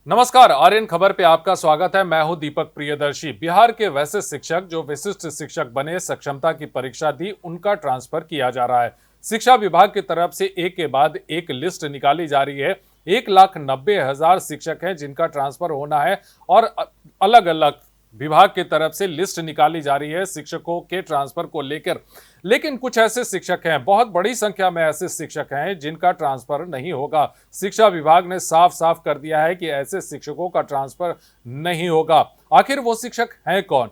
नमस्कार, आर्यन खबर पे आपका स्वागत है। मैं हूं दीपक प्रियदर्शी। बिहार के वैसे शिक्षक जो विशिष्ट शिक्षक बने, सक्षमता की परीक्षा दी, उनका ट्रांसफर किया जा रहा है। शिक्षा विभाग की तरफ से एक के बाद एक लिस्ट निकाली जा रही है। 1,90,000 शिक्षक हैं जिनका ट्रांसफर होना है और अलग अलग विभाग की तरफ से लिस्ट निकाली जा रही है शिक्षकों के ट्रांसफर को लेकर। लेकिन कुछ ऐसे शिक्षक हैं, बहुत बड़ी संख्या में ऐसे शिक्षक हैं जिनका ट्रांसफर नहीं होगा। शिक्षा विभाग ने साफ साफ कर दिया है कि ऐसे शिक्षकों का ट्रांसफर नहीं होगा। आखिर वो शिक्षक हैं कौन?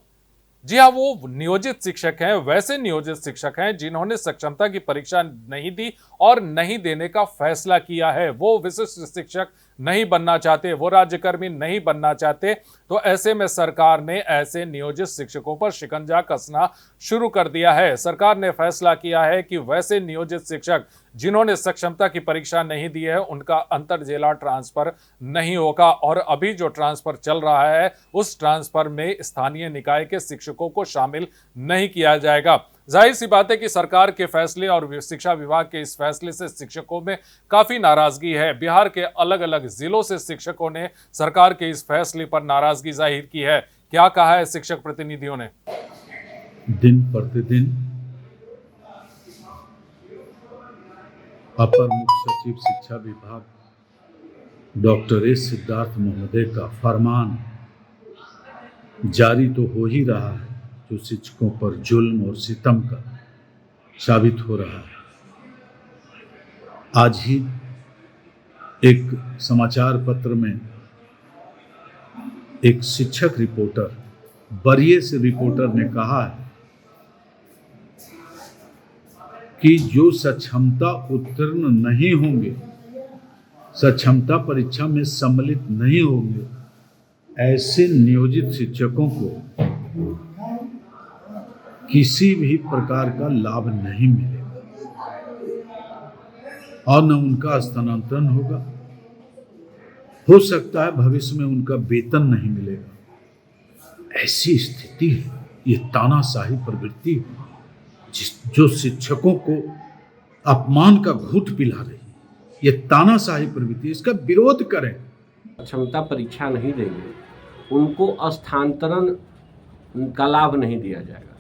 जी हाँ, वो नियोजित शिक्षक हैं। वैसे नियोजित शिक्षक हैं जिन्होंने सक्षमता की परीक्षा नहीं दी और नहीं देने का फैसला किया है। वो विशिष्ट शिक्षक नहीं बनना चाहते, वो राज्यकर्मी नहीं बनना चाहते। तो ऐसे में सरकार ने ऐसे नियोजित शिक्षकों पर शिकंजा कसना शुरू कर दिया है। सरकार ने फैसला किया है कि वैसे नियोजित शिक्षक जिन्होंने सक्षमता की परीक्षा नहीं दी है, उनका अंतर जिला ट्रांसफर नहीं होगा। और अभी जो ट्रांसफर चल रहा है, उस ट्रांसफर में स्थानीय निकाय के शिक्षकों को शामिल नहीं किया जाएगा। जाहिर सी बात है कि सरकार के फैसले और शिक्षा विभाग के इस फैसले से शिक्षकों में काफी नाराजगी है। बिहार के अलग अलग जिलों से शिक्षकों ने सरकार के इस फैसले पर नाराजगी जाहिर की है। क्या कहा है शिक्षक प्रतिनिधियों ने? दिन प्रतिदिन अपर मुख्य सचिव शिक्षा विभाग डॉक्टर एस सिद्धार्थ महोदय का फरमान जारी तो हो ही रहा है, जो शिक्षकों पर जुल्म और सितम का साबित हो रहा है। आज ही एक समाचार पत्र में एक शिक्षक रिपोर्टर, वरीय से रिपोर्टर ने कहा है कि जो सक्षमता उत्तीर्ण नहीं होंगे, सक्षमता परीक्षा में सम्मिलित नहीं होंगे, ऐसे नियोजित शिक्षकों को किसी भी प्रकार का लाभ नहीं मिलेगा और न उनका स्थानांतरण होगा। हो सकता है भविष्य में उनका वेतन नहीं मिलेगा। ऐसी स्थिति है, ये तानाशाही प्रवृत्ति है जो शिक्षकों को अपमान का घूंट पिला रही है। ये तानाशाही प्रवृत्ति, इसका विरोध करें। क्षमता परीक्षा नहीं देंगे, उनको स्थानांतरण का लाभ नहीं दिया जाएगा।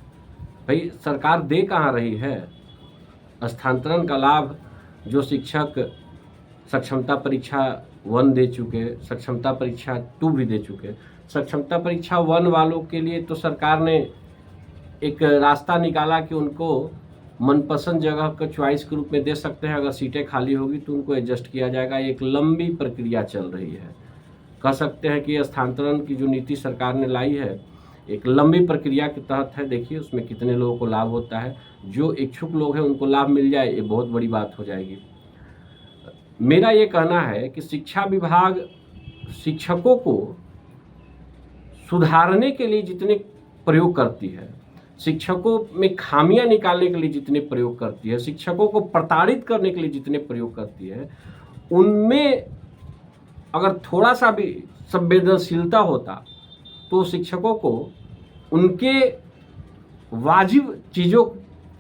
भाई सरकार दे कहाँ रही है स्थानांतरण का लाभ? जो शिक्षक सक्षमता परीक्षा 1 दे चुके, सक्षमता परीक्षा 2 भी दे चुके, सक्षमता परीक्षा 1 वालों के लिए तो सरकार ने एक रास्ता निकाला कि उनको मनपसंद जगह का चॉइस के रूप में दे सकते हैं। अगर सीटें खाली होगी तो उनको एडजस्ट किया जाएगा। एक लंबी प्रक्रिया चल रही है। कह सकते हैं कि स्थानांतरण की जो नीति सरकार ने लाई है, एक लंबी प्रक्रिया के तहत है। देखिए उसमें कितने लोगों को लाभ होता है। जो इच्छुक लोग हैं उनको लाभ मिल जाए, ये बहुत बड़ी बात हो जाएगी। मेरा ये कहना है कि शिक्षा विभाग शिक्षकों को सुधारने के लिए जितने प्रयोग करती है, शिक्षकों में खामियां निकालने के लिए जितने प्रयोग करती है, शिक्षकों को प्रताड़ित करने के लिए जितने प्रयोग करती है, उनमें अगर थोड़ा सा भी संवेदनशीलता होता तो शिक्षकों को उनके वाजिब चीज़ों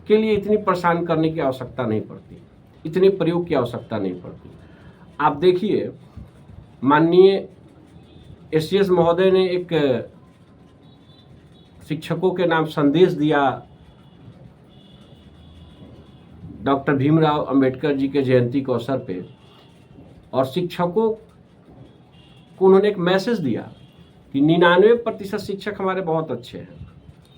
के लिए इतनी परेशान करने की आवश्यकता नहीं पड़ती, इतने प्रयोग की आवश्यकता नहीं पड़ती। आप देखिए, माननीय एससीएस महोदय ने एक शिक्षकों के नाम संदेश दिया डॉक्टर भीमराव अंबेडकर जी के जयंती के अवसर पे, और शिक्षकों को उन्होंने एक मैसेज दिया कि 99% शिक्षक हमारे बहुत अच्छे हैं,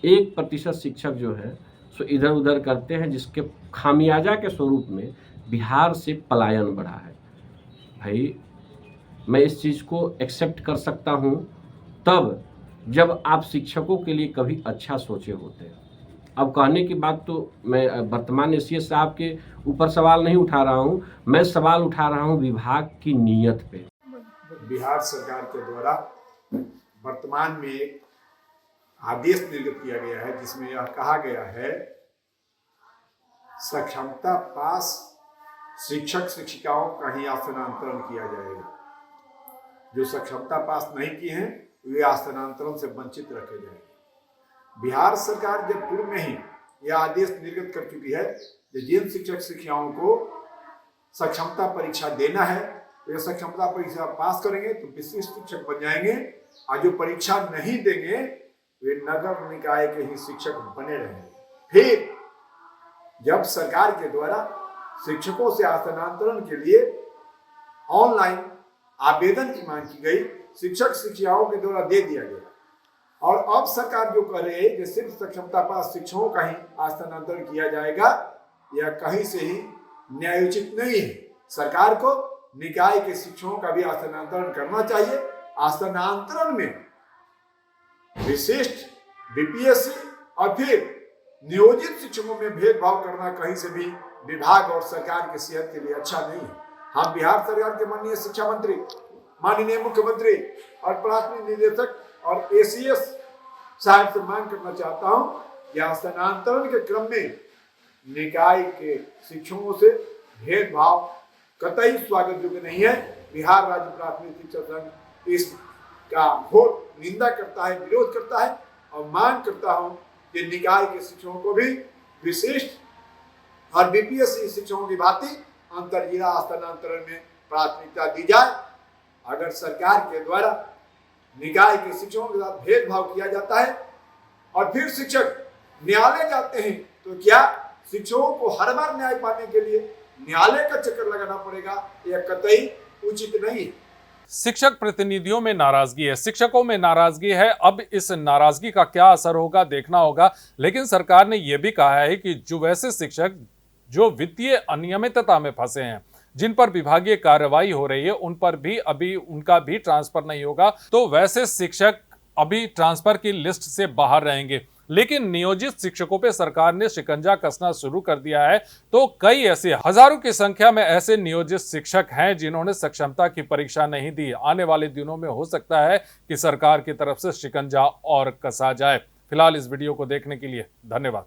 1% शिक्षक जो है सो इधर उधर करते हैं, जिसके खामियाजा के स्वरूप में बिहार से पलायन बढ़ा है। भाई मैं इस चीज़ को एक्सेप्ट कर सकता हूँ तब जब आप शिक्षकों के लिए कभी अच्छा सोचे होते हैं। अब कहने की बात तो मैं वर्तमान एससीएस साहब के ऊपर सवाल नहीं उठा रहा हूँ, मैं सवाल उठा रहा हूँ विभाग की नीयत पे। बिहार सरकार के द्वारा वर्तमान में एक आदेश निर्गत किया गया है जिसमें यह कहा गया है, सक्षमता पास शिक्षक शिक्षिकाओं का ही स्थानांतरण किया जाएगा। जो सक्षमता पास नहीं की हैं वे स्थानांतरण से वंचित रखे जाएंगे। बिहार सरकार जब पूर्व में ही यह आदेश निर्गत कर चुकी है कि जिन शिक्षक शिक्षिकाओं को सक्षमता परीक्षा देना है वे सक्षमता परीक्षा पास करेंगे तो विशिष्ट शिक्षक बन जाएंगे, और जो परीक्षा नहीं देंगे वे नगर निकाय के ही शिक्षक बने रहेंगे। फिर जब सरकार के द्वारा शिक्षकों से स्थानांतरण के लिए ऑनलाइन आवेदन की मांग की गई, शिक्षक शिक्षिकाओं के द्वारा दे दिया गया, और अब सरकार जो कह रही है कि सिर्फ सक्षमता पास शिक्षकों का ही स्थानांतरण किया जाएगा, यह कहीं से ही न्यायोचित नहीं है। सरकार को निकाय के शिक्षकों का भी स्थानांतरण करना चाहिए। स्थानांतरण में विशिष्ट, बीपीएससी और फिर नियोजित शिक्षकों में भेदभाव करना कहीं से भी विभाग और सरकार की सेहत के लिए अच्छा नहीं है। हम बिहार सरकार के माननीय शिक्षा मंत्री, माननीय मुख्यमंत्री और प्राथमिक निदेशक और एसीएस साहब से मांग करना चाहता हूं कि स्थानांतरण के क्रम में निकाय के शिक्षकों से भेदभाव कतई स्वागत योग्य नहीं है। बिहार राज्य प्राथमिक शिक्षक संघ इसका घोर निंदा करता है, विरोध करता है, और मांग करता हूं कि निकाय के शिक्षकों को भी विशिष्ट और बीपीएससी शिक्षकों की भांति अंतर जिला स्थानांतरण में प्राथमिकता दी जाए। अगर सरकार के द्वारा निकाय के शिक्षकों के साथ भेदभाव किया जाता है और फिर शिक्षक न्यायालय जाते हैं, तो क्या शिक्षकों को हर बार न्याय पाने के लिए न्यायालय का चक्कर लगाना पड़ेगा? यह कतई उचित नहीं है। शिक्षक प्रतिनिधियों में नाराजगी है, शिक्षकों में नाराजगी है। अब इस नाराजगी का क्या असर होगा देखना होगा। लेकिन सरकार ने यह भी कहा है कि जो वैसे शिक्षक जो वित्तीय अनियमितता में फंसे हैं, जिन पर विभागीय कार्रवाई हो रही है, उन पर भी अभी उनका भी ट्रांसफर नहीं होगा। तो वैसे शिक्षक अभी ट्रांसफर की लिस्ट से बाहर रहेंगे। लेकिन नियोजित शिक्षकों पे सरकार ने शिकंजा कसना शुरू कर दिया है। तो कई ऐसे हजारों की संख्या में ऐसे नियोजित शिक्षक हैं जिन्होंने सक्षमता की परीक्षा नहीं दी। आने वाले दिनों में हो सकता है कि सरकार की तरफ से शिकंजा और कसा जाए। फिलहाल इस वीडियो को देखने के लिए धन्यवाद।